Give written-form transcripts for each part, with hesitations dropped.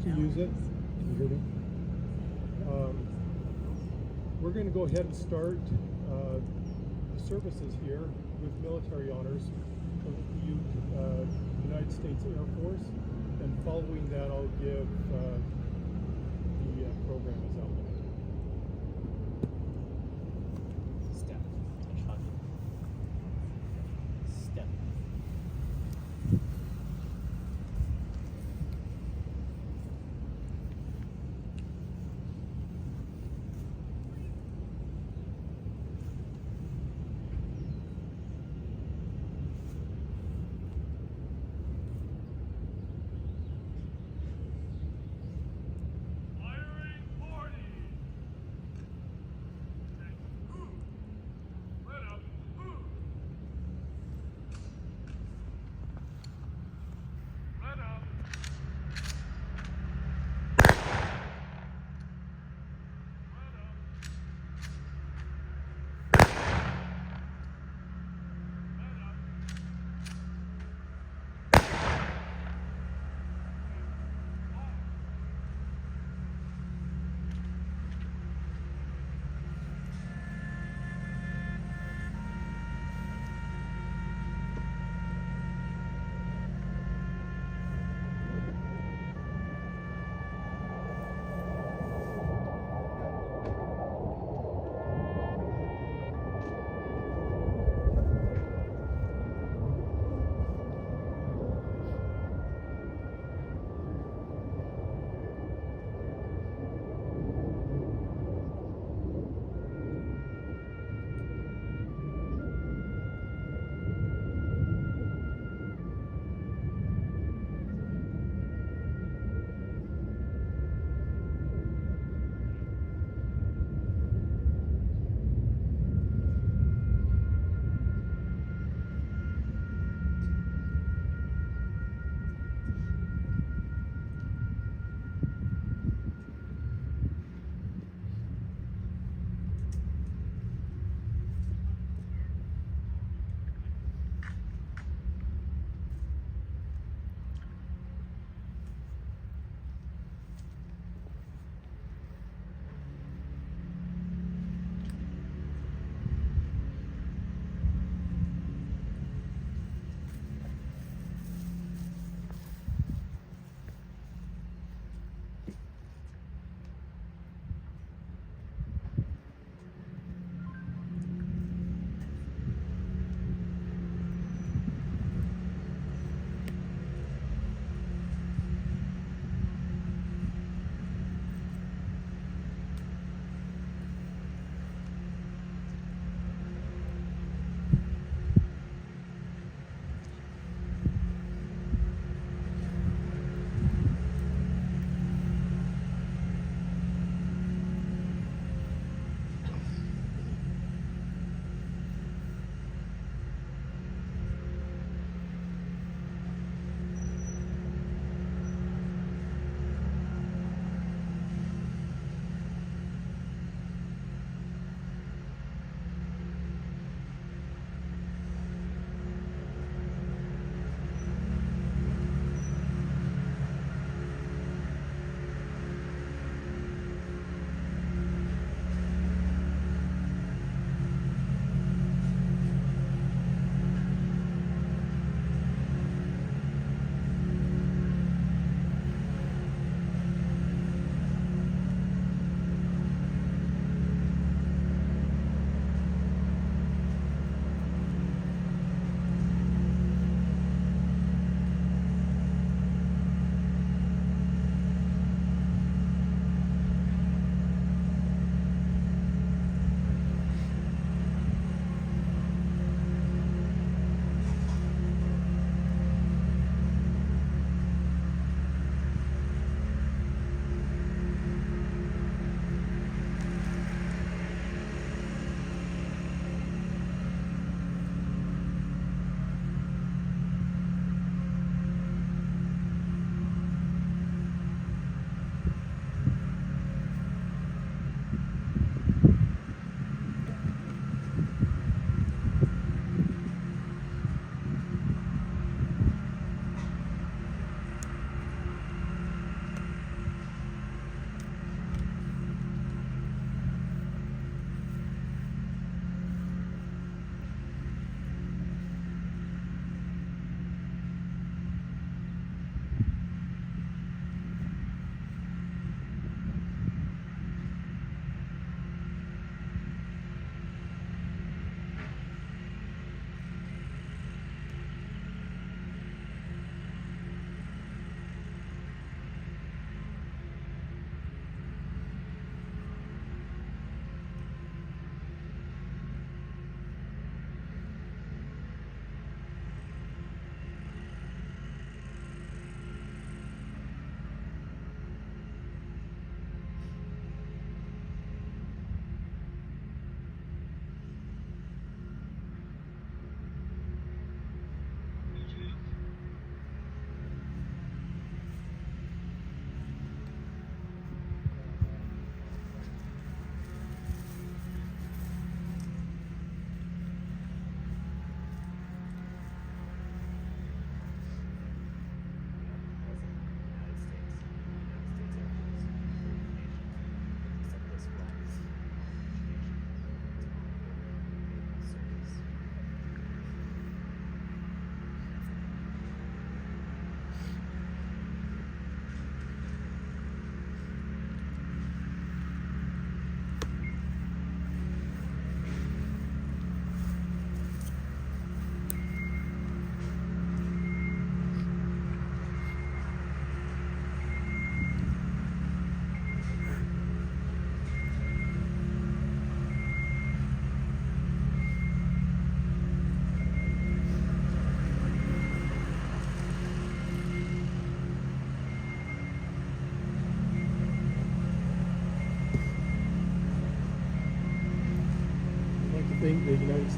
to use it. Can you hear me? We're going to go ahead and start the services here with military honors from the United States Air Force, and following that I'll give the program as outlined. Step. Step. Firing 40!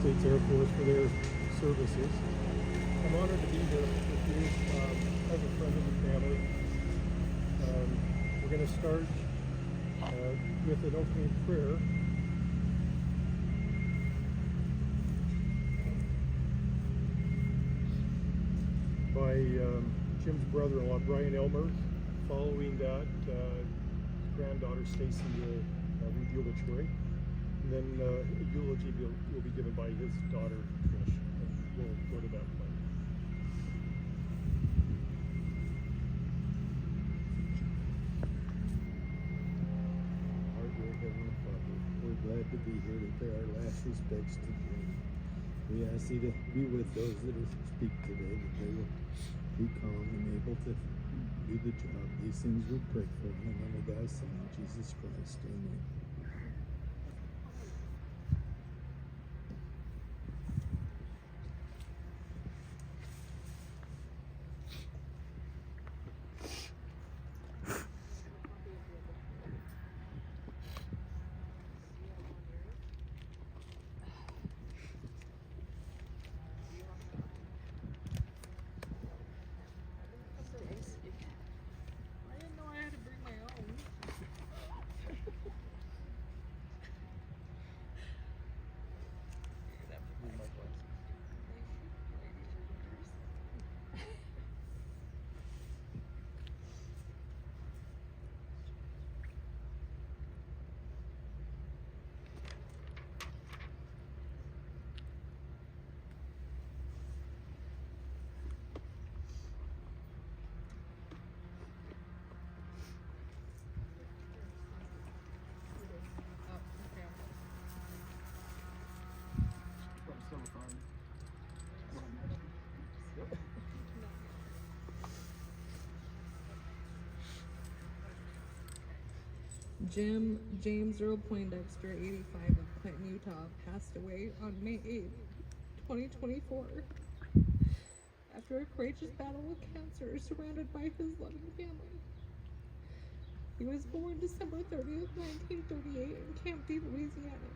States Air Force for their services. I'm honored to be here with you as a friend of the family. We're going to start with an opening prayer. By Jim's brother-in-law, Brian Elmer. Following that, his granddaughter Stacy will read the obituary. And then a eulogy will be given by his daughter, Trish. And we'll go to that point. Our dear Heavenly Father, we're glad to be here to pay our last respects to Jim. We ask you to be with those that speak today, that they will be calm and able to do the job. These things we pray for in the name of thy Son, Jesus Christ. Amen. Jim James Earl Poindexter, 85, of Clinton, Utah, passed away on May 8, 2024, after a courageous battle with cancer, surrounded by his loving family. He was born December 30th, 1938, in Camp D, Louisiana.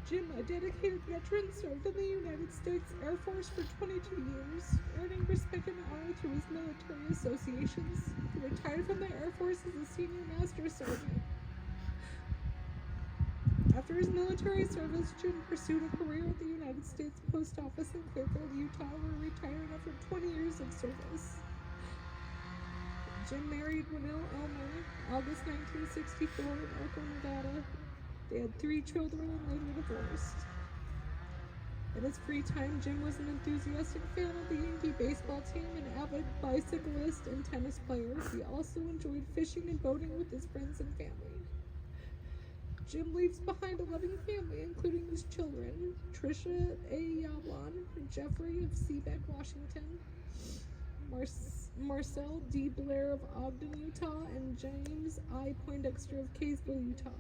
Jim, a dedicated veteran, served in the United States Air Force for 22 years, earning respect and honor through his military associations. He retired from the Air Force as a senior master sergeant. After his military service, Jim pursued a career at the United States Post Office in Clearfield, Utah, where he retired after 20 years of service. Jim married Wynnell August 1964 in Elko, Nevada. They had 3 children and later divorced. In his free time, Jim was an enthusiastic fan of the Yankee baseball team, an avid bicyclist and tennis player. He also enjoyed fishing and boating with his friends and family. Jim leaves behind a loving family, including his children, Tricia A. Yablon, Jeffrey of Seabeck, Washington, Marcel D. Blair of Ogden, Utah, and James I. Poindexter of Kaysville, Utah.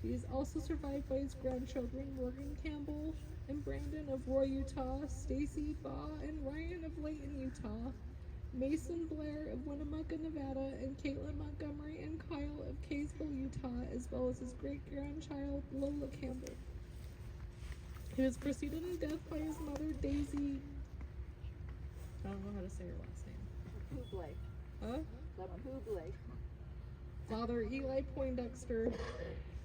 He is also survived by his grandchildren, Morgan Campbell and Brandon of Roy, Utah, Stacy Baugh and Ryan of Layton, Utah, Mason Blair of Winnemucca, Nevada, and Caitlin Montgomery and Kyle of Kaysville, Utah, as well as his great-grandchild, Lola Campbell. He was preceded in death by his mother, Daisy. I don't know how to say her last name. Publé. Huh? La Publé. Father Eli Poindexter,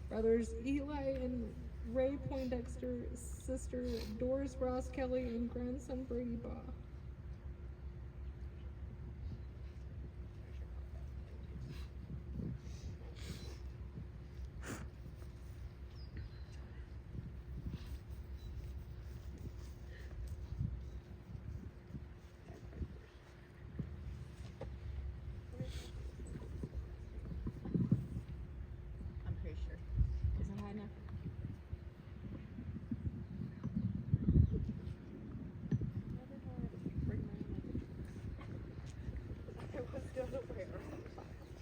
brothers Eli and Ray Poindexter, sister Doris Ross Kelly, and grandson Brady Baugh. I'm pretty sure. Is it high enough?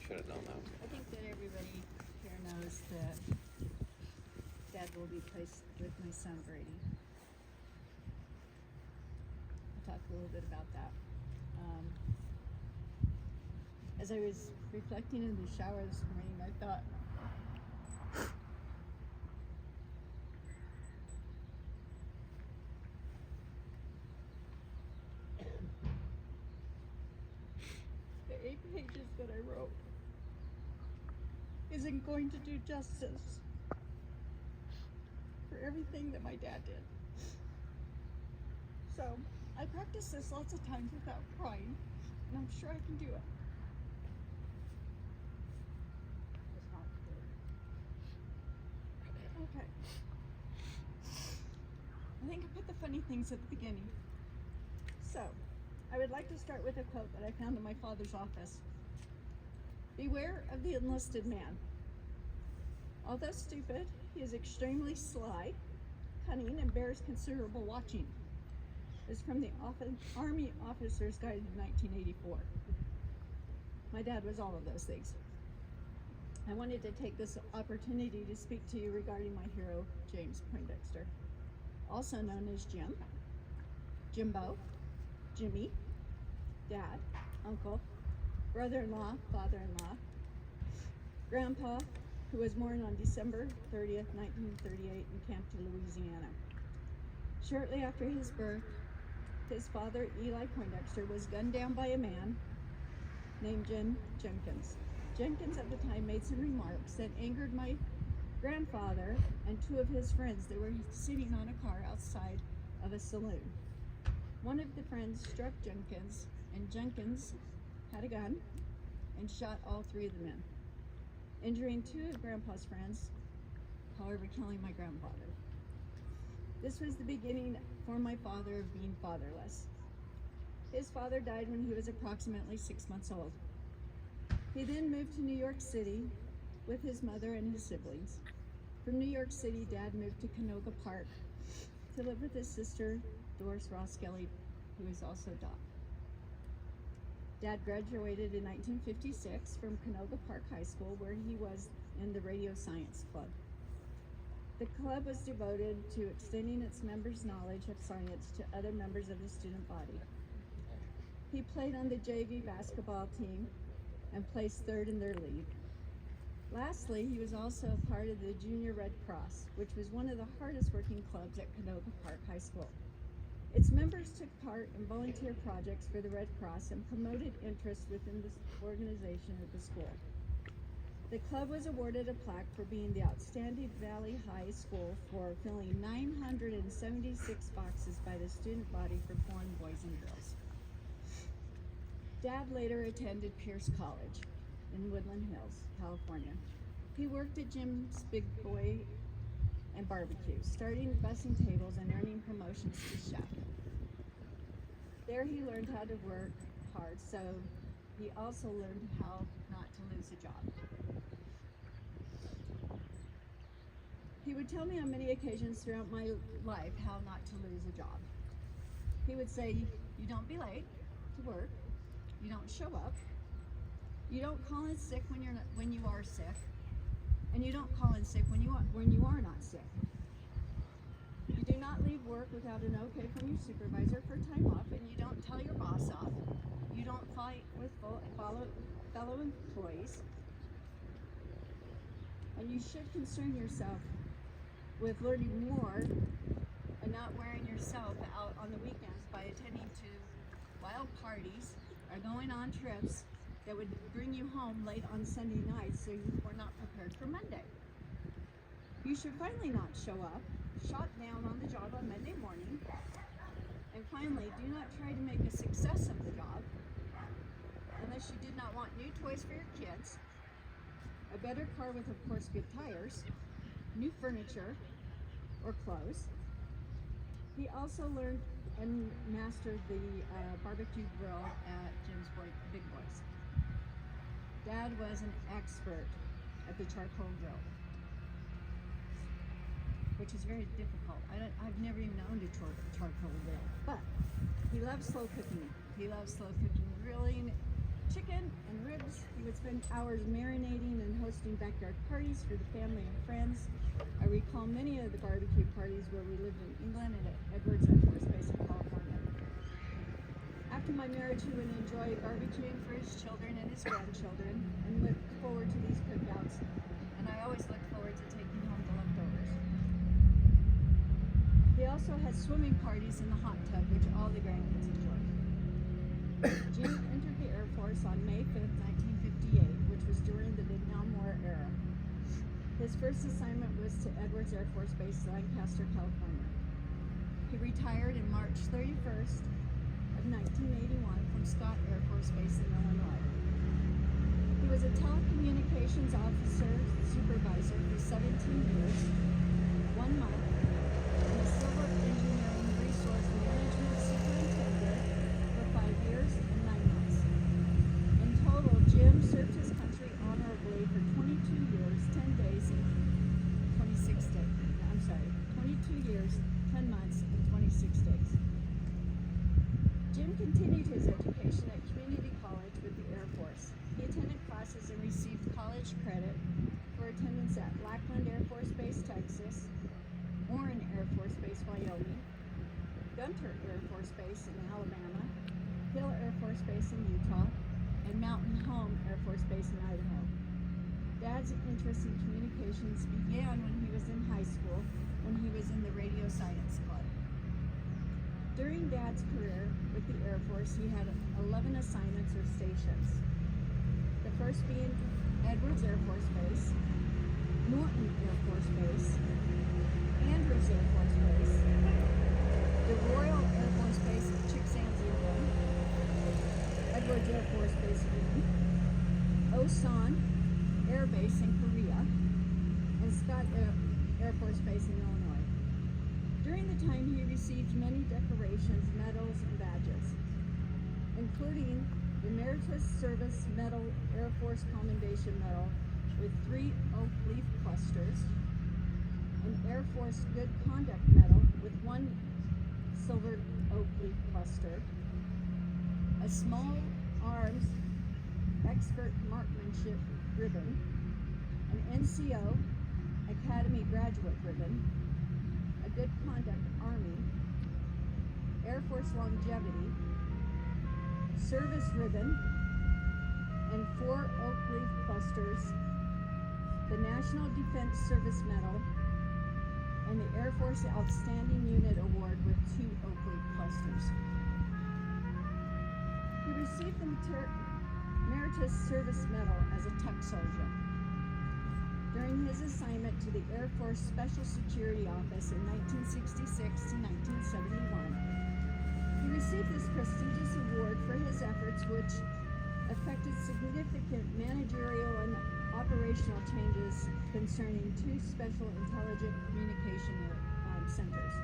Should have known that. I think that everybody here knows that Dad will be placed with my son Brady. I'll talk a little bit about that. As I was reflecting in the shower this morning, I thought, the 8 pages that I wrote isn't going to do justice for everything that my dad did. So I practiced this lots of times without crying, and I'm sure I can do it. Okay. I think I put the funny things at the beginning. So, I would like to start with a quote that I found in my father's office. Beware of the enlisted man. Although stupid, he is extremely sly, cunning, and bears considerable watching. It's from the Army Officer's Guide in 1984. My dad was all of those things. I wanted to take this opportunity to speak to you regarding my hero, James Poindexter, also known as Jim, Jimbo, Jimmy, Dad, Uncle, brother-in-law, father-in-law, Grandpa, who was born on December 30th, 1938 in Campton, Louisiana. Shortly after his birth, his father, Eli Poindexter, was gunned down by a man named Jim Jenkins. Jenkins at the time made some remarks that angered my grandfather and two of his friends. They were sitting on a car outside of a saloon. One of the friends struck Jenkins, and Jenkins had a gun and shot all three of the men, injuring two of Grandpa's friends, however killing my grandfather. This was the beginning for my father of being fatherless. His father died when he was approximately 6 months old. He then moved to New York City with his mother and his siblings. From New York City, Dad moved to Canoga Park to live with his sister, Doris Ross Kelly, who is also Doc. Dad graduated in 1956 from Canoga Park High School, where he was in the Radio Science Club. The club was devoted to extending its members' knowledge of science to other members of the student body. He played on the JV basketball team and placed third in their league. Lastly, he was also a part of the Junior Red Cross, which was one of the hardest working clubs at Canoga Park High School. Its members took part in volunteer projects for the Red Cross and promoted interest within the organization of the school. The club was awarded a plaque for being the outstanding Valley High School for filling 976 boxes by the student body for foreign boys and girls. Dad later attended Pierce College in Woodland Hills, California. He worked at Jim's Big Boy and Barbecue, starting bussing tables and earning promotions to chef. There he learned how to work hard, so he also learned how not to lose a job. He would tell me on many occasions throughout my life how not to lose a job. He would say, you don't be late to work, you don't show up, you don't call in sick when you are sick, and you don't call in sick when you are not sick. You do not leave work without an okay from your supervisor for time off, and you don't tell your boss off. You don't fight with fellow employees, and you should concern yourself with learning more and not wearing yourself out on the weekends by attending to wild parties or going on trips that would bring you home late on Sunday nights so you were not prepared for Monday. You should finally not show up, shot down on the job on Monday morning, and finally, do not try to make a success of the job unless you did not want new toys for your kids, a better car with, of course, good tires, new furniture, or clothes. He also learned and mastered the barbecue grill at Jim's Big Boys. Dad was an expert at the charcoal grill, which is very difficult. I've never even owned a charcoal grill, but he loved slow cooking. He loved slow cooking, grilling chicken and ribs. He would spend hours marinating and hosting backyard parties for the family and friends. I recall many of the barbecue parties where we lived in England and at Edwards Air Force Base in California. After my my marriage, he would enjoy barbecuing for his children and his grandchildren and look forward to these cookouts. And I always look forward to taking home the leftovers. He also has swimming parties in the hot tub, which all the grandkids enjoy. Jim entered the Air Force on May 5th, 1958, which was during the Vietnam War era. His first assignment was to Edwards Air Force Base, Lancaster, California. He retired in March 31st of 1981 from Scott Air Force Base in Illinois. He was a telecommunications officer supervisor for 17 years, 1 month, and a civil engineering resource management superintendent for 5 years and 9 months. In total, Jim served his country honorably for 22 years, 10 days, and 22 years, 10 months, and 26 days. Jim continued his education at community college with the Air Force. He attended classes and received college credit for attendance at Lackland Air Force Base, Texas, Warren Air Force Base, Wyoming, Gunter Air Force Base in Alabama, Hill Air Force Base in Utah, and Mountain Home Air Force Base in Idaho. Dad's interest in communications began when he was in high school, when he was in the Radio Science Club. During Dad's career with the Air Force, he had 11 assignments or stations. The first being Edwards Air Force Base, Norton Air Force Base, Andrews Air Force Base, the Royal Air Force Base at Chicksands, England, Edwards Air Force Base again, Osan Air Base in Korea, and Scott Air Force Base in Illinois. During the time, he received many decorations, medals, and badges, including the Emeritus Service Medal Air Force Commendation Medal with 3 oak leaf clusters, an Air Force Good Conduct Medal with 1 silver oak leaf cluster, a small arms expert marksmanship ribbon, an NCO Academy graduate ribbon, a Good Conduct Army, Air Force Longevity, service ribbon, and 4 oak leaf clusters, the National Defense Service Medal, and the Air Force Outstanding Unit Award with 2 oak leaf clusters. He received the Emeritus Service Medal as a tuck sergeant during his assignment to the Air Force Special Security Office in 1966 to 1971. He received this prestigious award for his efforts, which affected significant managerial and operational changes concerning 2 special intelligent communication centers.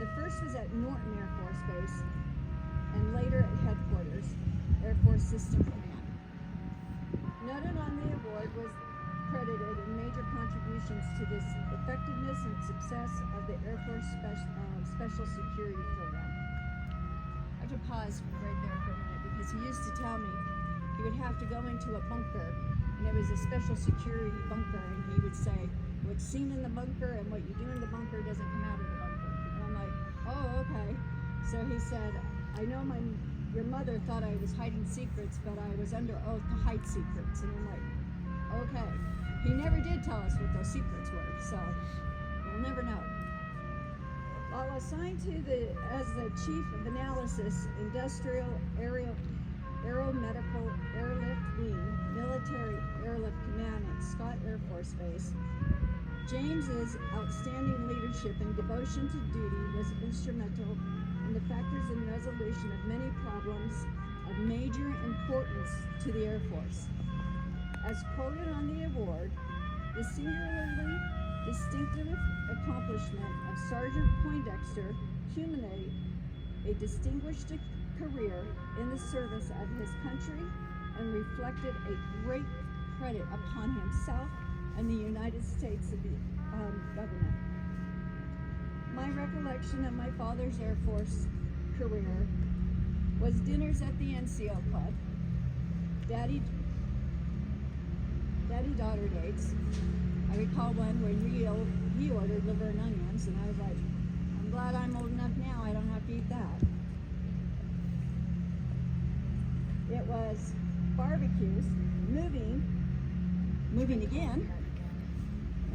The first was at Norton Air Force Base, and later at headquarters, Air Force System Command. Noted on the award was credited in major contributions to this effectiveness and success of the Air Force Special Security Program. I have to pause right there for a minute because he used to tell me he would have to go into a bunker, and it was a special security bunker, and he would say, what's seen in the bunker and what you do in the bunker doesn't come out of the bunker. And I'm like, oh, okay. So he said, I know your mother thought I was hiding secrets, but I was under oath to hide secrets. And I'm like, okay. He never did tell us what those secrets were, so we'll never know. While assigned as the Chief of Analysis, Industrial Aeromedical Airlift Wing, Military Airlift Command at Scott Air Force Base, James's outstanding leadership and devotion to duty was instrumental in the factors in resolution of many problems of major importance to the Air Force. As quoted on the award, the singularly distinctive accomplishment of Sergeant Poindexter culminated a distinguished career in the service of his country and reflected a great credit upon himself and the United States of the government. My recollection of my father's Air Force career was dinners at the NCO Club, daddy-daughter dates. I recall one when he ordered liver and onions, and I was like, I'm glad I'm old enough now I don't have to eat that. it was barbecues, moving again,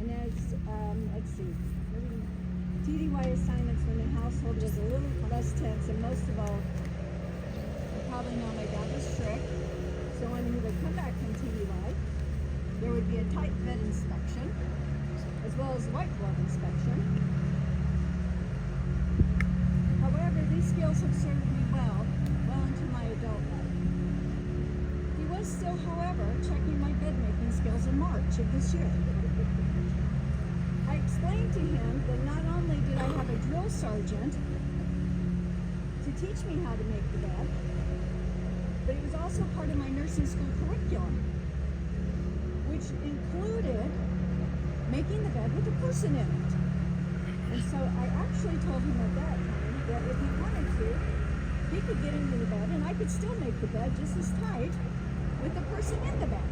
and as, let's see, TDY assignments when the household was a little less tense, and most of all, you probably know my dad was strict, so when he would come back from TDY, there would be a tight bed inspection, as well as a white glove inspection. However, these skills have served me well into my adult life. He was still, however, checking my bed making skills in March of this year. I explained to him that not only did I have a drill sergeant to teach me how to make the bed, but it was also part of my nursing school curriculum, which included making the bed with a person in it. And so I actually told him at that time that if he wanted to, he could get into the bed and I could still make the bed just as tight with the person in the bed.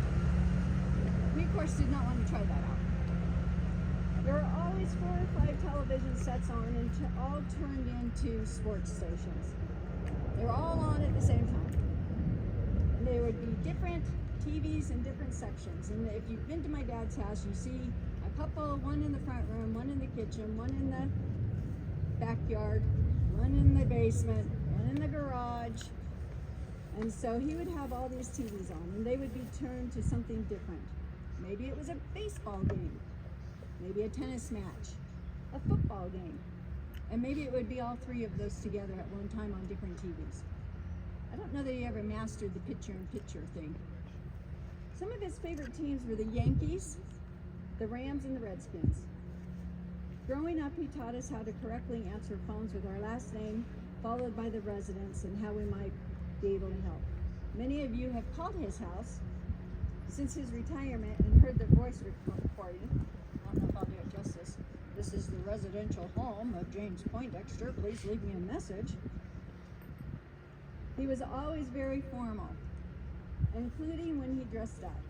He, of course, did not want to try that out. There were always 4 or 5 television sets on and all turned into sports stations. They were all on at the same time. And there would be different TVs in different sections. And if you've been to my dad's house, you see a couple, one in the front room, one in the kitchen, one in the backyard, one in the basement, one in the garage. And so he would have all these TVs on, and they would be turned to something different. Maybe it was a baseball game, maybe a tennis match, a football game, and maybe it would be all 3 of those together at one time on different TVs. I don't know that he ever mastered the picture-in-picture thing. Some of his favorite teams were the Yankees, the Rams, and the Redskins. Growing up, he taught us how to correctly answer phones with our last name, followed by the residence, and how we might be able to help. Many of you have called his house since his retirement and heard the voice recording. I don't know if I'll do it justice. This is the residential home of James Poindexter. Please leave me a message. He was always very formal, including when he dressed up.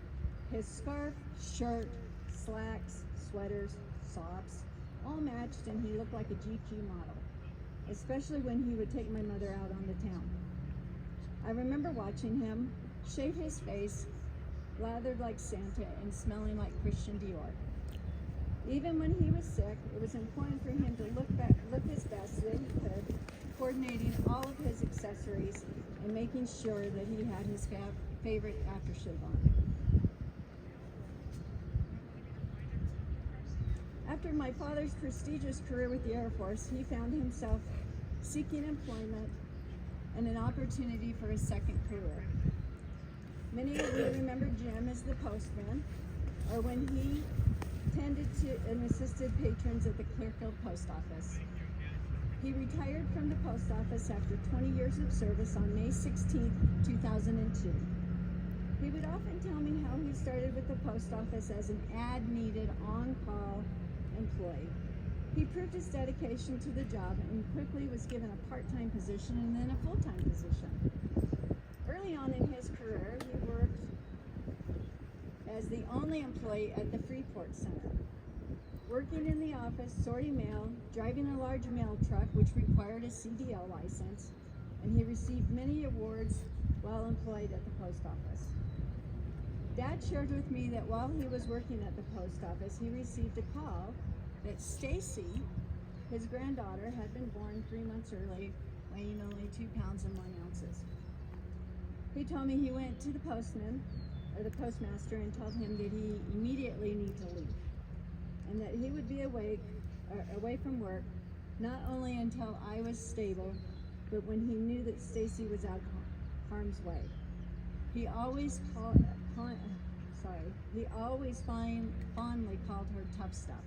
His scarf, shirt, slacks, sweaters, socks, all matched, and he looked like a GQ model, especially when he would take my mother out on the town. I remember watching him shave his face, lathered like Santa, and smelling like Christian Dior. Even when he was sick, it was important for him to look his best that he could, coordinating all of his accessories and making sure that he had his favorite aftershave on. After my father's prestigious career with the Air Force, he found himself seeking employment and an opportunity for a second career. Many of you remember Jim as the postman, or when he tended to and assisted patrons at the Clearfield Post Office. He retired from the post office after 20 years of service on May 16, 2002. He would often tell me how he started with the post office as an ad-needed on-call employee. He proved his dedication to the job and quickly was given a part-time position and then a full-time position. Early on in his career, he worked as the only employee at the Freeport Center, working in the office, sorting mail, driving a large mail truck, which required a CDL license, and he received many awards while employed at the post office. Dad shared with me that while he was working at the post office, he received a call that Stacy, his granddaughter, had been born 3 months early, weighing only 2 pounds and 1 ounce. He told me he went to the postman, or the postmaster, and told him that he immediately needed to leave, and that he would be away from work, not only until I was stable, but when he knew that Stacy was out of harm's way. He always fondly called her Tough Stuff.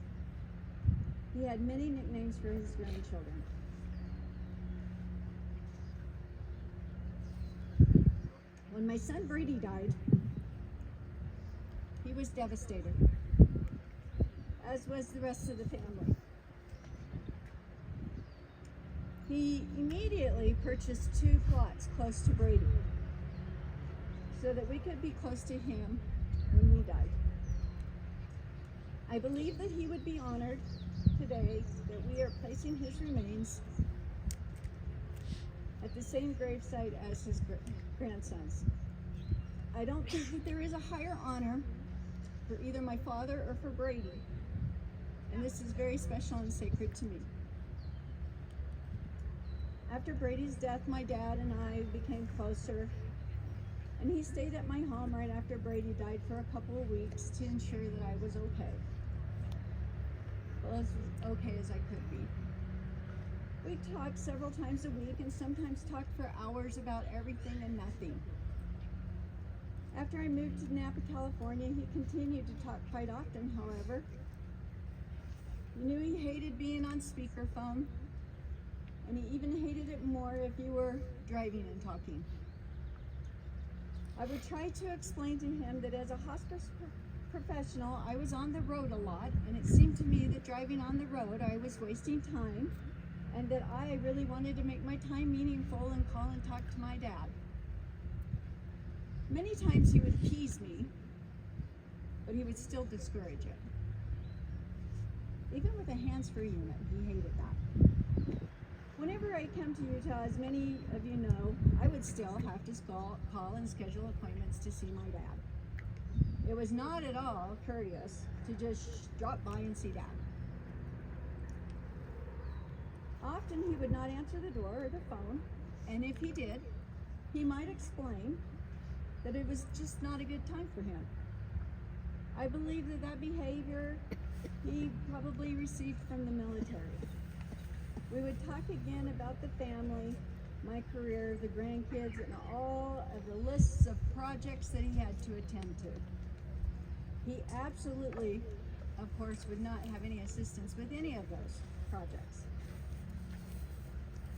He had many nicknames for his grandchildren. When my son Brady died, he was devastated, as was the rest of the family. He immediately purchased 2 plots close to Brady so that we could be close to him when we died. I believe that he would be honored today that we are placing his remains at the same gravesite as his grandsons. I don't think that there is a higher honor for either my father or for Brady. And this is very special and sacred to me. After Brady's death, my dad and I became closer, and he stayed at my home right after Brady died for a couple of weeks to ensure that I was okay. Well, as okay as I could be. We talked several times a week and sometimes talked for hours about everything and nothing. After I moved to Napa, California, he continued to talk quite often, however. You knew he hated being on speakerphone, and he even hated it more if you were driving and talking. I would try to explain to him that as a hospice professional, I was on the road a lot, and it seemed to me that driving on the road, I was wasting time, and that I really wanted to make my time meaningful and call and talk to my dad. Many times he would tease me, but he would still discourage it. Even with a hands-free unit, he hated that. Whenever I come to Utah, as many of you know, I would still have to call and schedule appointments to see my dad. It was not at all courteous to just drop by and see Dad. Often he would not answer the door or the phone, and if he did, he might explain that it was just not a good time for him. I believe that behavior he probably received from the military. We would talk again about the family, my career, the grandkids, and all of the lists of projects that he had to attend to. He absolutely, of course, would not have any assistance with any of those projects.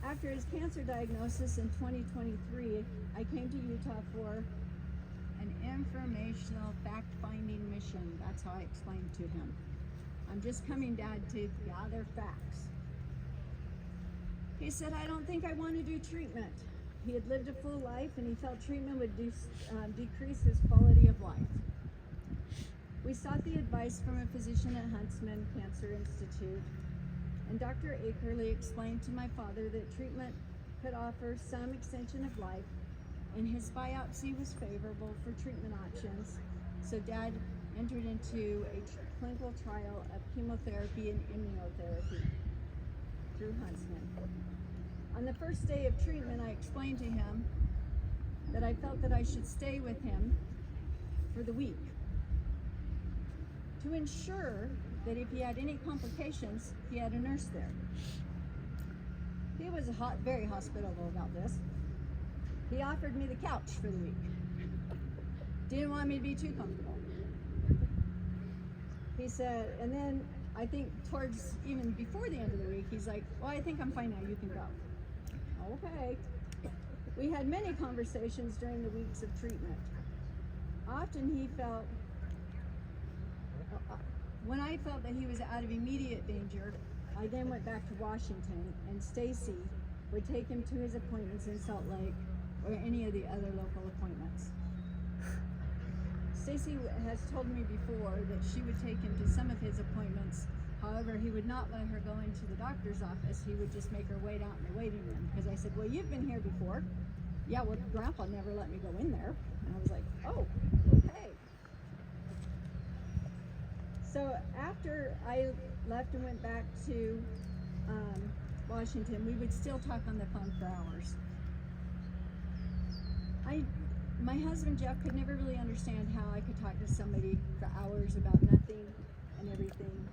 After his cancer diagnosis in 2023, I came to Utah for an informational fact-finding mission. That's how I explained to him. I'm just coming, Dad, to gather facts. He said, I don't think I want to do treatment. He had lived a full life and he felt treatment would decrease his quality of life. We sought the advice from a physician at Huntsman Cancer Institute, and Dr. Akerley explained to my father that treatment could offer some extension of life, and his biopsy was favorable for treatment options, so Dad entered into a clinical trial of chemotherapy and immunotherapy through Huntsman. On the first day of treatment, I explained to him that I felt that I should stay with him for the week to ensure that if he had any complications, he had a nurse there. He was very hospitable about this. He offered me the couch for the week. Didn't want me to be too comfortable. He said, and then I think towards even before the end of the week, he's like, well, I think I'm fine now, you can go. Okay. We had many conversations during the weeks of treatment. Often he felt, when I felt that he was out of immediate danger, I then went back to Washington, and Stacy would take him to his appointments in Salt Lake or any of the other local appointments. Stacy has told me before that she would take him to some of his appointments. However, he would not let her go into the doctor's office. He would just make her wait out in the waiting room. Because I said, well, you've been here before. Yeah, well, Grandpa never let me go in there. And I was like, oh, okay. So after I left and went back to Washington, we would still talk on the phone for hours. My husband, Jeff, could never really understand how I could talk to somebody for hours about nothing and everything.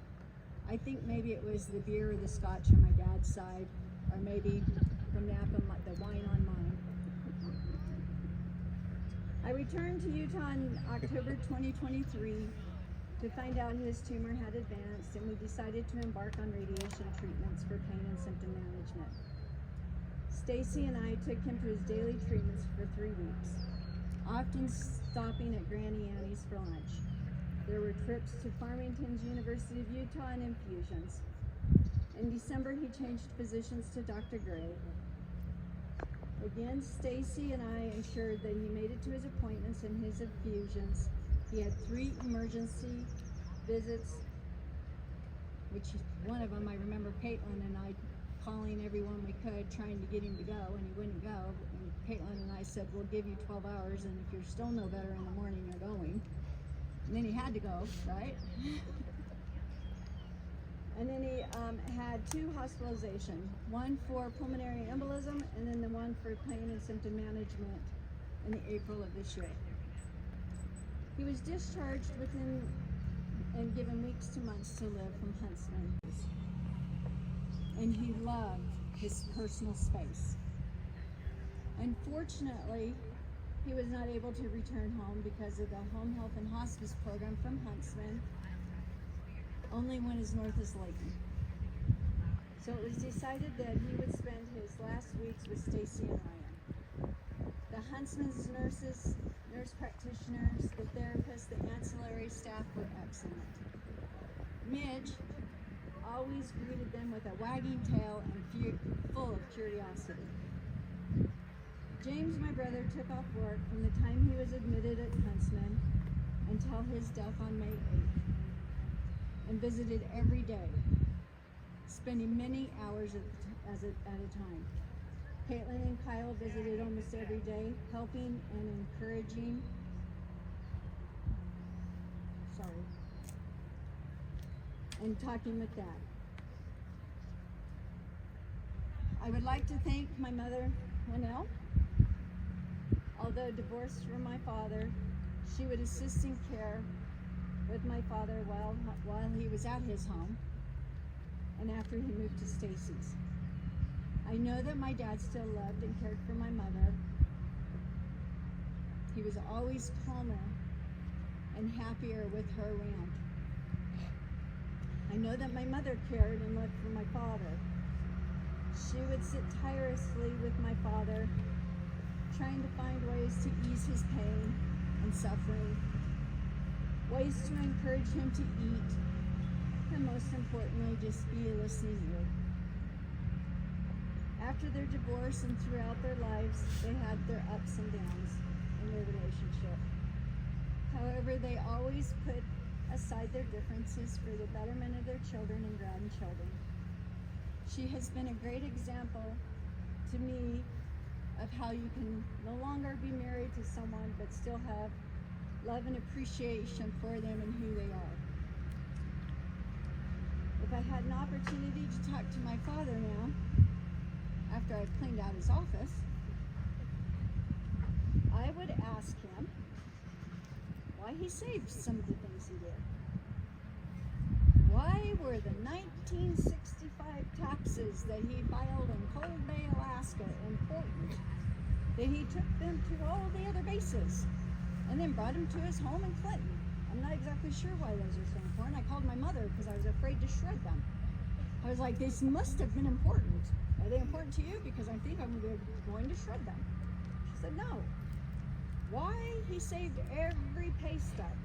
I think maybe it was the beer or the scotch on my dad's side, or maybe from Napa, the wine on mine. I returned to Utah in October 2023 to find out his tumor had advanced, and we decided to embark on radiation treatments for pain and symptom management. Stacy and I took him to his daily treatments for 3 weeks, often stopping at Granny Annie's for lunch. There were trips to Farmington's University of Utah and infusions. In December, he changed physicians to Dr. Gray. Again, Stacy and I ensured that he made it to his appointments and his infusions. He had 3 emergency visits, which one of them I remember Caitlin and I calling everyone we could, trying to get him to go, and he wouldn't go. And Caitlin and I said, we'll give you 12 hours, and if you're still no better in the morning, you're going. And then he had to go, right? And then he had 2 hospitalizations, one for pulmonary embolism, and then the one for pain and symptom management in the April of this year. He was discharged within and given weeks to months to live from Huntsman. And he loved his personal space. Unfortunately, he was not able to return home because of the home health and hospice program from Huntsman. Only went as north as Layton. So it was decided that he would spend his last weeks with Stacy and Ryan. The Huntsman's nurses, nurse practitioners, the therapists, the ancillary staff were excellent. Midge always greeted them with a wagging tail and full of curiosity. James, my brother, took off work from the time he was admitted at Huntsman until his death on May 8th, and visited every day, spending many hours at a time. Caitlin and Kyle visited almost every day, helping and encouraging. And talking with Dad. I would like to thank my mother, Wynnell. Although divorced from my father, she would assist in care with my father while he was at his home and after he moved to Stacy's. I know that my dad still loved and cared for my mother. He was always calmer and happier with her around. I know that my mother cared and looked for my father. She would sit tirelessly with my father, trying to find ways to ease his pain and suffering, ways to encourage him to eat, and most importantly, just be a listening ear. After their divorce and throughout their lives, they had their ups and downs in their relationship. However, they always put aside their differences for the betterment of their children and grandchildren. She has been a great example to me of how you can no longer be married to someone but still have love and appreciation for them and who they are. If I had an opportunity to talk to my father now, after I've cleaned out his office, I would ask him why he saved some of the things he did. Why were the 1965 taxes that he filed in Cold Bay, Alaska important? That he took them to all the other bases and then brought them to his home in Clinton. I'm not exactly sure why those are so important. I called my mother because I was afraid to shred them. I was like, this must have been important. Are they important to you? Because I think I'm going to shred them. She said, no. Why? He saved every pay stub.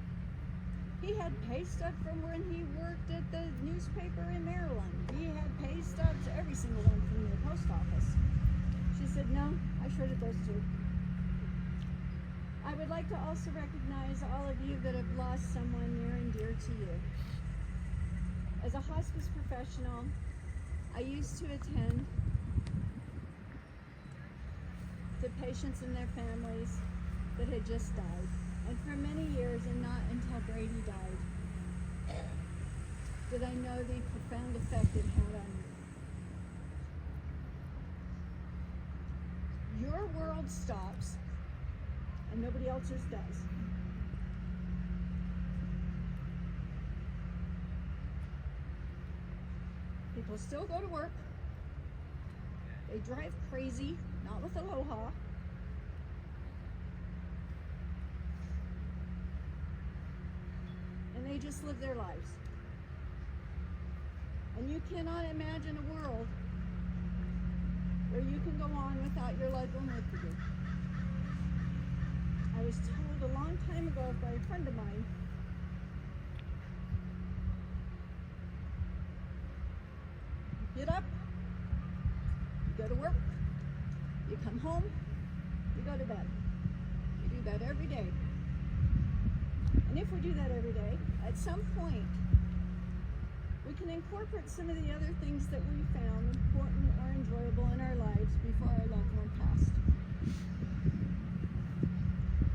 He had pay stub from when he worked at the newspaper in Maryland. He had pay stubs, every single one from the post office. She said, no, I shredded those too. I would like to also recognize all of you that have lost someone near and dear to you. As a hospice professional, I used to attend to patients and their families that had just died. And for many years, and not until Brady died, did I know the profound effect it had on me. Your world stops, and nobody else's does. People still go to work. They drive crazy, not with Aloha. And they just live their lives. And you cannot imagine a world where you can go on without your loved one with you. I was told a long time ago by a friend of mine, you get up, you go to work, you come home, you go to bed. You do that every day. And if we do that every day, at some point, we can incorporate some of the other things that we found important or enjoyable in our lives before our loved one passed.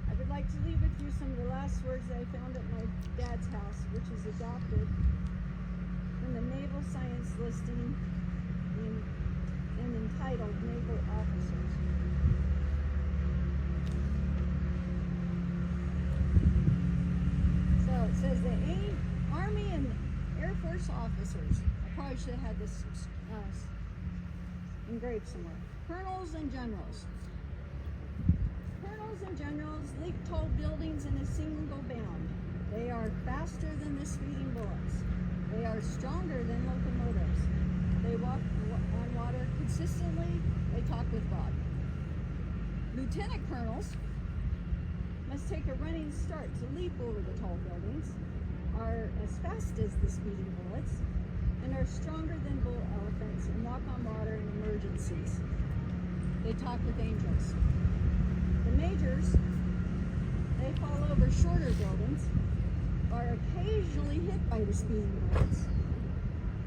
I would like to leave with you some of the last words that I found at my dad's house, which is adopted in the Naval Science listing and entitled Naval Officers. So it says the Army and Air Force officers. I probably should have had this engraved somewhere. Colonels and generals. Colonels and generals leap tall buildings in a single bound. They are faster than the speeding bullets. They are stronger than locomotives. They walk on water consistently. They talk with God. Lieutenant colonels must take a running start to leap over the tall buildings, are as fast as the speeding bullets, and are stronger than bull elephants and walk on water in emergencies. They talk with angels. The majors, they fall over shorter buildings, are occasionally hit by the speeding bullets,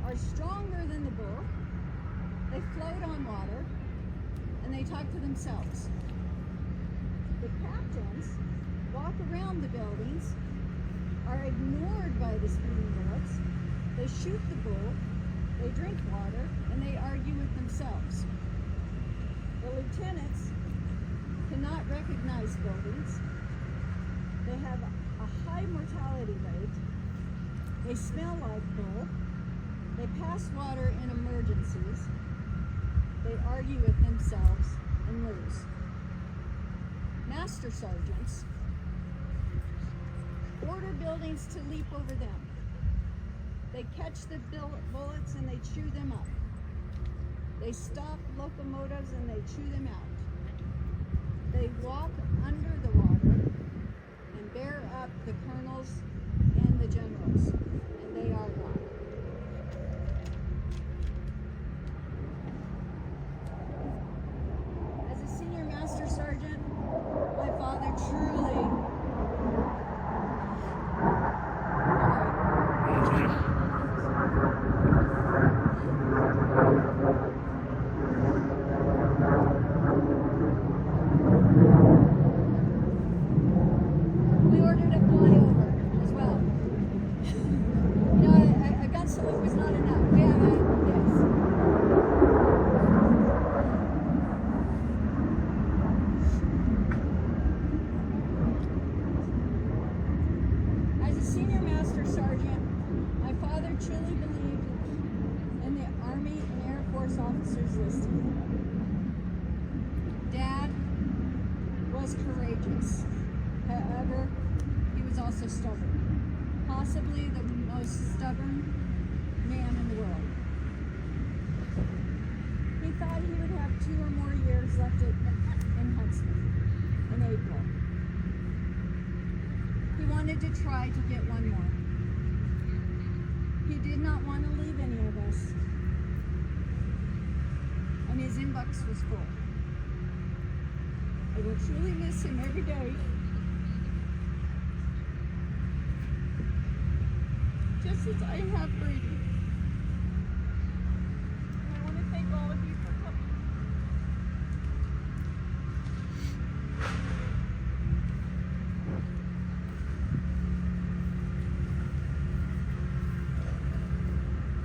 are stronger than the bull, they float on water, and they talk to themselves. The captains walk around the buildings, are ignored by the speeding bullets, they shoot the bull, they drink water, and they argue with themselves. The lieutenants cannot recognize buildings. They have a high mortality rate. They smell like bull. They pass water in emergencies. They argue with themselves and lose. Master sergeants order buildings to leap over them. They catch the bullets and they chew them up. They stop locomotives and they chew them out. They walk under the water and bear up the colonels and the generals, and they are God. As a senior master sergeant, my father truly we ordered a flyover as well. You know, a gun salute was not enough. We have As a senior master sergeant, my father truly believed in the Army and Air Force officers listed. Dad was courageous. However, he was also stubborn. Possibly the most stubborn man in the world. He thought he would have 2 or more years left in Huntsville in April. He wanted to try to get one more. He did not want to leave any of us. And his inbox was full. I will truly miss him every day. Just as I have Brady. And I want to thank all of you for coming.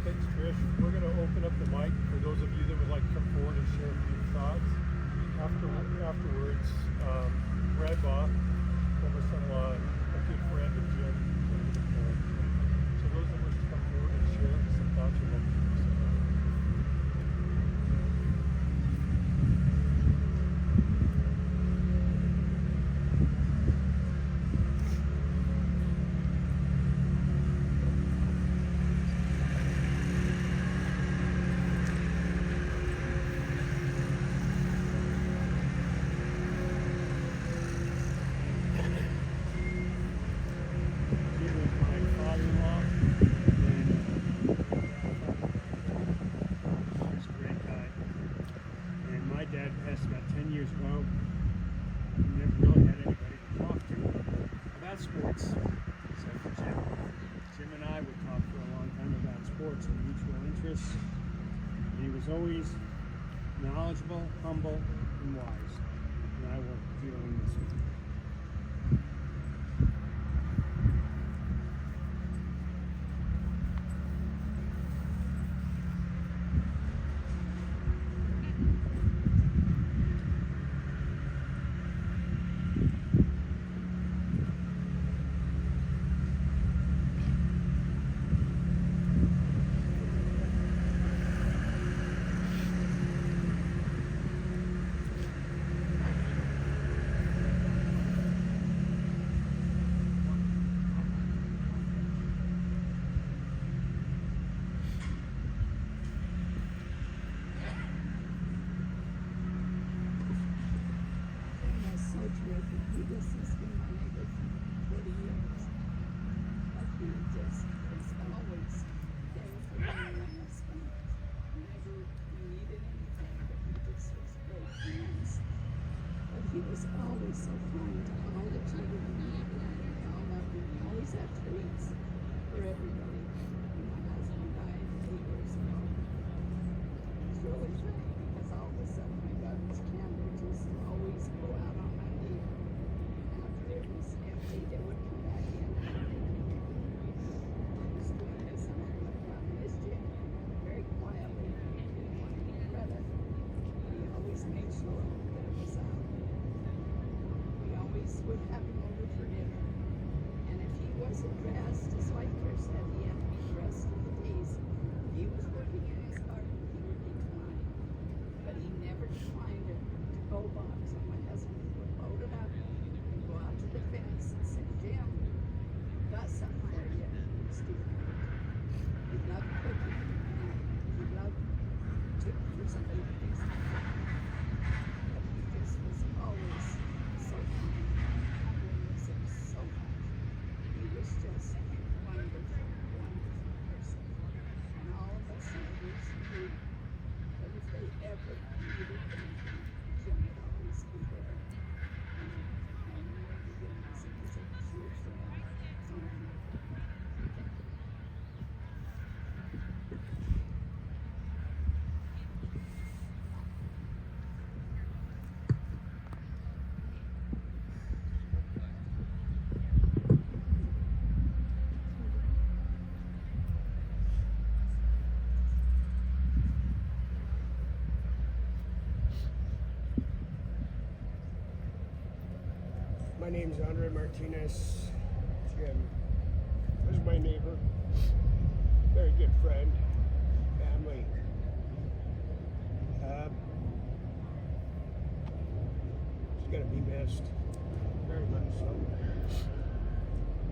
Thanks, Trish. We're going to open up the mic for those of you that would like to come forward and share a few thoughts. Afterwards, Brad Baugh, former son-in-law, a good friend of Jim. So those that wish to come forward and share some thoughts are welcome to do so. He was my father-in-law. He's a great guy. And my dad passed about 10 years ago. He never really had anybody to talk to about sports, except for Jim. Jim and I would talk for a long time about sports. sports and mutual interests. And he was always knowledgeable, humble, and wise. And I will dearly miss him. That's so terrific. He just has been my neighbor for 40 years. But he just was always there for me and my husband. Whenever we needed anything, but he just was great friends. But he was always so kind to all the children in the neighborhood. They all loved him. He always had treats for everybody. And my husband died 8 years ago. It's really funny because all of a sudden my garbage can would just always go out on my knee. After it was empty, they would come back in. He was doing his own out in his gym very quietly. He didn't want any credit. He always made sure that it was out. We always would have him over for dinner. And if he wasn't dressed, as White Bear said, he had to be dressed for the days. If he was working in his garden, he would decline. But he never declined a to-go box. And my husband would load it up and go out to the fence and say, Jim, got something for you. It's different. He loved cooking. He loved to for somebody to fix it. But he just was always so kind. I will miss him so much. He was just a wonderful, wonderful person. And all of us neighbors knew that if they ever needed anything, Jim would always be there. And my goodness, he was a true friend. My name's Andre Martinez. Jim was my neighbor, very good friend, family. He's gonna be missed, very much so.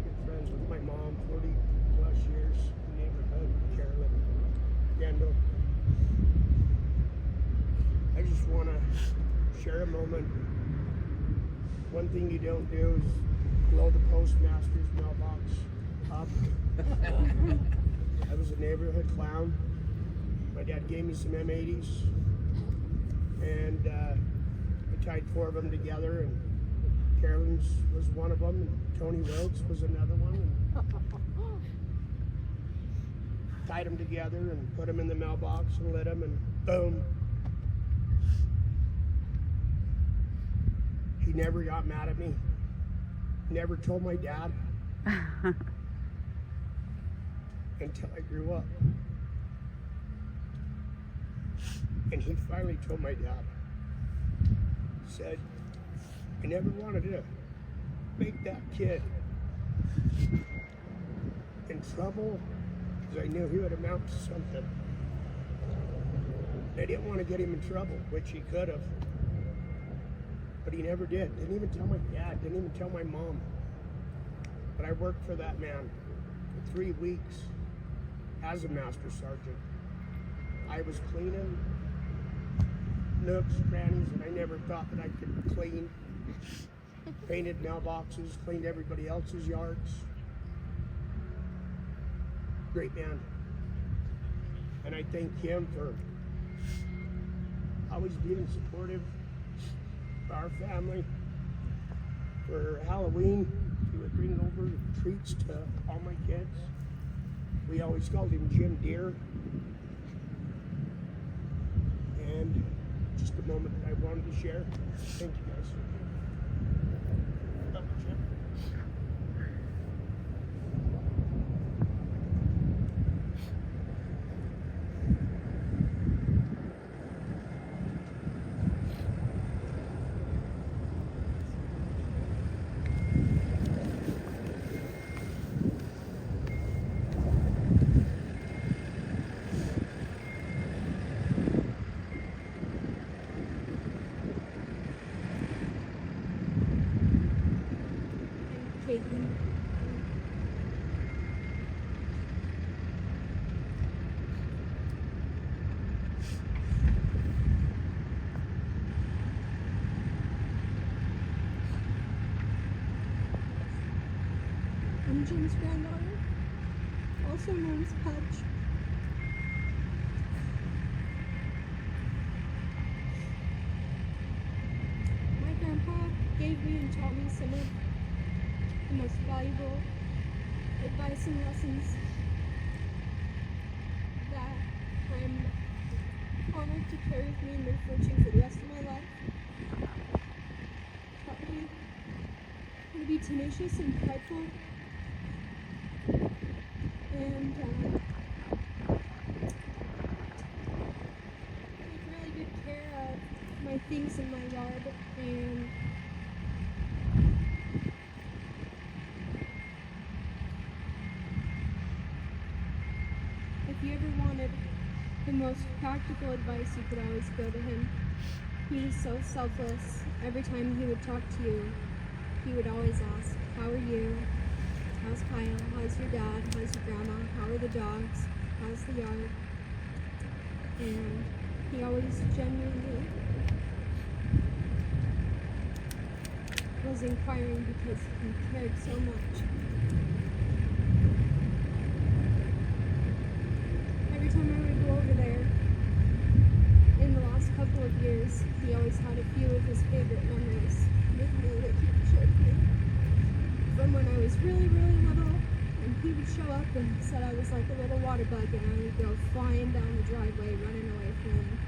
Good friends with my mom, 40 plus years in the neighborhood, Carolyn, Kendall. I just wanna share a moment. One thing you don't do is blow the postmaster's mailbox up. I was a neighborhood clown. My dad gave me some M80s, and I tied 4 of them together, and Carolyn's was one of them, and Tony Wilkes was another one. And tied them together and put them in the mailbox and lit them, and boom. He never got mad at me. Never told my dad. Until I grew up. And he finally told my dad. He said, I never wanted to make that kid in trouble because I knew he would amount to something. I didn't want to get him in trouble, which he could have. But he never did. Didn't even tell my dad, didn't even tell my mom. But I worked for that man for 3 weeks as a master sergeant. I was cleaning nooks, crannies, and I never thought that I could clean. Painted mailboxes, cleaned everybody else's yards. Great man. And I thank him for always being supportive for our family. For Halloween, he would bring over treats to all my kids. We always called him Jim Deere. And just a moment that I wanted to share. Thank you guys. Up, Jim. Caitlin. I'm Jim's granddaughter, also known as Pudge. My grandpa gave me and taught me some of the most valuable advice and lessons that I'm honored to carry with me and live fortune for the rest of my life. Taught me how to be tenacious and prideful, and take really good care of my things in my yard, and if you ever wanted the most practical advice, you could always go to him. He was so selfless. Every time he would talk to you, he would always ask, "How are you? How's Kyle? How's your dad? How's your grandma? How are the dogs? How's the yard?" And he always genuinely was inquiring because he cared so much. Every time I would go over there, in the last couple of years, he always had a few of his favorite memories with me that he showed me from when I was really, really little. And he would show up and said I was like a little water bug, and I would go flying down the driveway, running away from him,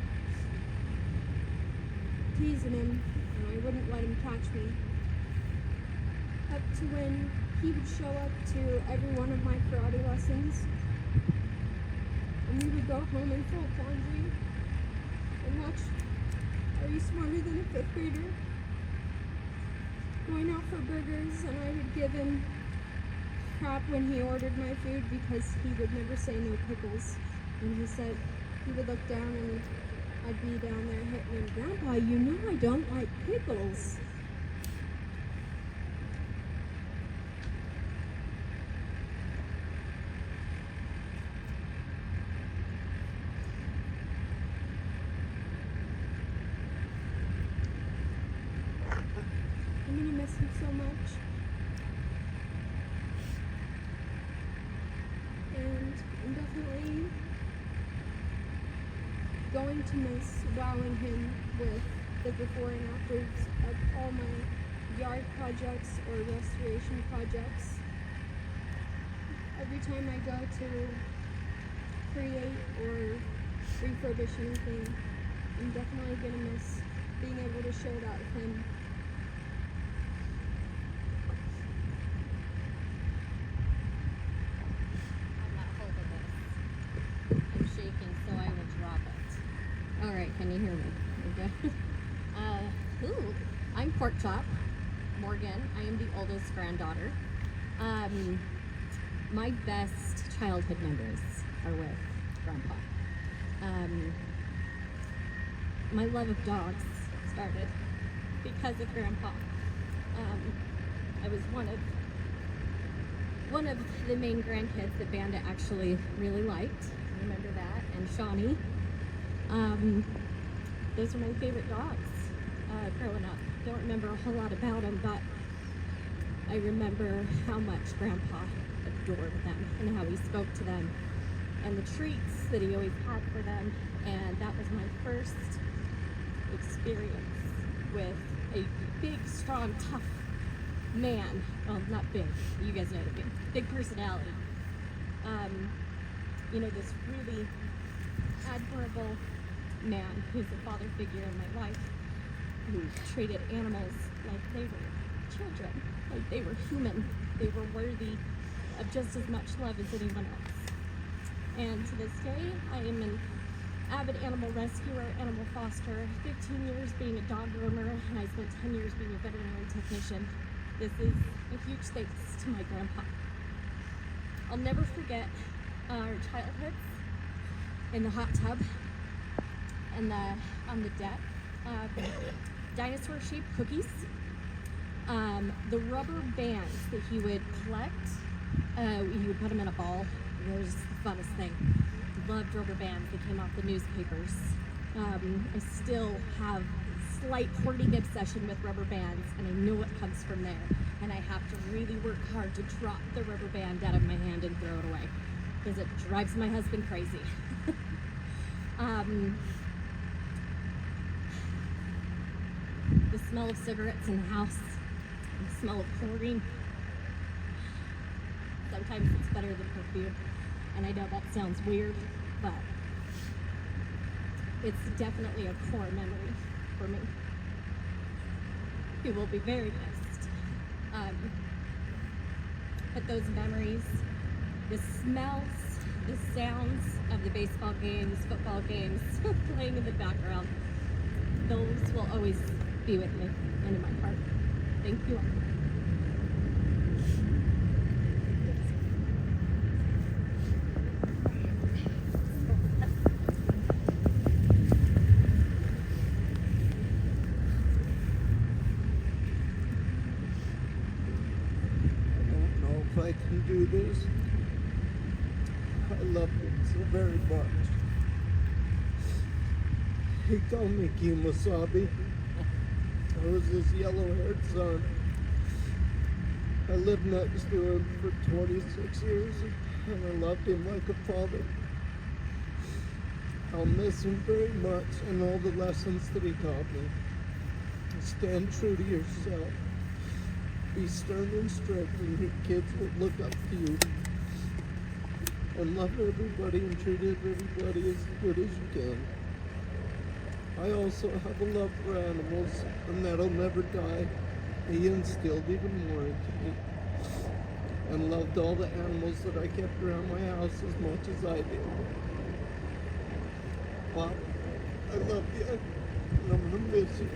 teasing him, and I wouldn't let him catch me. Up to when he would show up to every one of my karate lessons, and we would go home and fold laundry and watch Are You Smarter Than a Fifth Grader going out for burgers, and I would give him crap when he ordered my food because he would never say no pickles. And he said he would look down and I'd be down there hitting him, "Grandpa, you know I don't like pickles." I'm gonna miss him so much. And I'm definitely going to miss wowing him with the before and afters of all my yard projects or restoration projects. Every time I go to create or refurbish anything, I'm definitely gonna miss being able to share that with him. I'm not holding this. I'm shaking, so I will drop it. All right, can you hear me? Okay. I'm Pork Chop Morgan. I am the oldest granddaughter. My best childhood memories are with Grandpa. My love of dogs started because of Grandpa. I was one of the main grandkids that Bandit actually really liked. I remember that. And Shawnee. Those were my favorite dogs growing up. Don't remember a whole lot about them, but I remember how much Grandpa adored them and how he spoke to them and the treats that he always had for them. And that was my first experience with a big, strong, tough man. Well, not big. You guys know what I mean. Big personality. this really admirable man who's a father figure in my life, who treated animals like they were children, like they were human, they were worthy of just as much love as anyone else. And to this day, I am an avid animal rescuer, animal foster, 15 years being a dog groomer, and I spent 10 years being a veterinary technician. This is a huge thanks to my grandpa. I'll never forget our childhoods in the hot tub and on the deck. Dinosaur shaped cookies. The rubber bands that he would collect, he would put them in a ball. It was the funnest thing. Loved rubber bands that came off the newspapers. I still have a slight hoarding obsession with rubber bands, and I know it comes from there. And I have to really work hard to drop the rubber band out of my hand and throw it away, because it drives my husband crazy. The smell of cigarettes in the house, the smell of chlorine. Sometimes it's better than perfume. And I know that sounds weird, but it's definitely a core memory for me. He will be very missed. But those memories, the smells, the sounds of the baseball games, football games, playing in the background, those will always be with me and in my heart. Thank you all. I can do this. I love him so very much. He called me Kimasabi. I was his yellow-haired son. I lived next to him for 26 years, and I loved him like a father. I'll miss him very much and all the lessons that he taught me. Stand true to yourself. Be stern and strict, and your kids will look up to you. And love everybody and treat everybody as good as you can. I also have a love for animals, and that'll never die. He instilled even more into me. And loved all the animals that I kept around my house as much as I did. Pop, I love you, and I'm gonna miss you.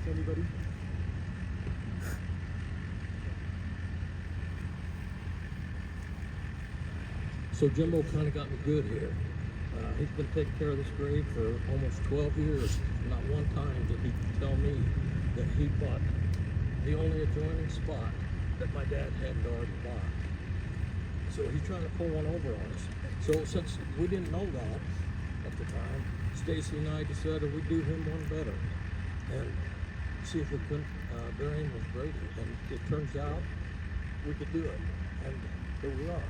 Anybody? So Jimbo kind of got me good here. He's been taking care of this grave for almost 12 years. Not one time did he tell me that he bought the only adjoining spot that my dad hadn't already bought. So he's trying to pull one over on us. So since we didn't know that at the time, Stacy and I decided we'd do him one better and see if we couldn't bury him with Brady. And it turns out we could do it. And here we are.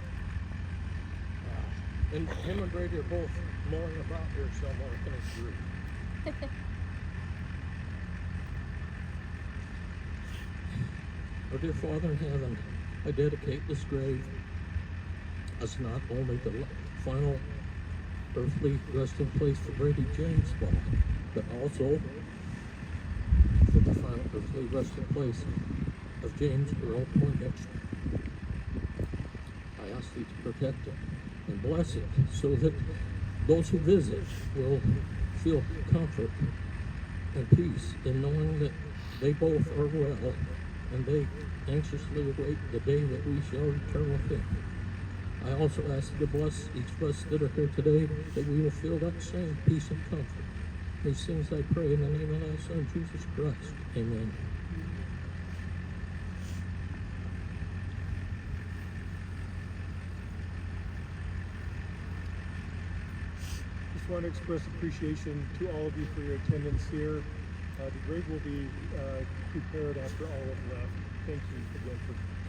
And him and Brady are both milling about here somewhere in his group. Our dear Father in heaven, I dedicate this grave as not only the final earthly resting place for Brady James Ball, but also for the final earthly resting place of James Earl Poindexter. I ask thee to protect it and bless it so that those who visit will feel comfort and peace in knowing that they both are well and they anxiously await the day that we shall return with him. I also ask you to bless each of us that are here today, that we will feel that same peace and comfort. These things I pray in the name of thy Son, Jesus Christ. Amen. Just want to express appreciation to all of you for your attendance here. The grave will be prepared after all have left. Thank you again for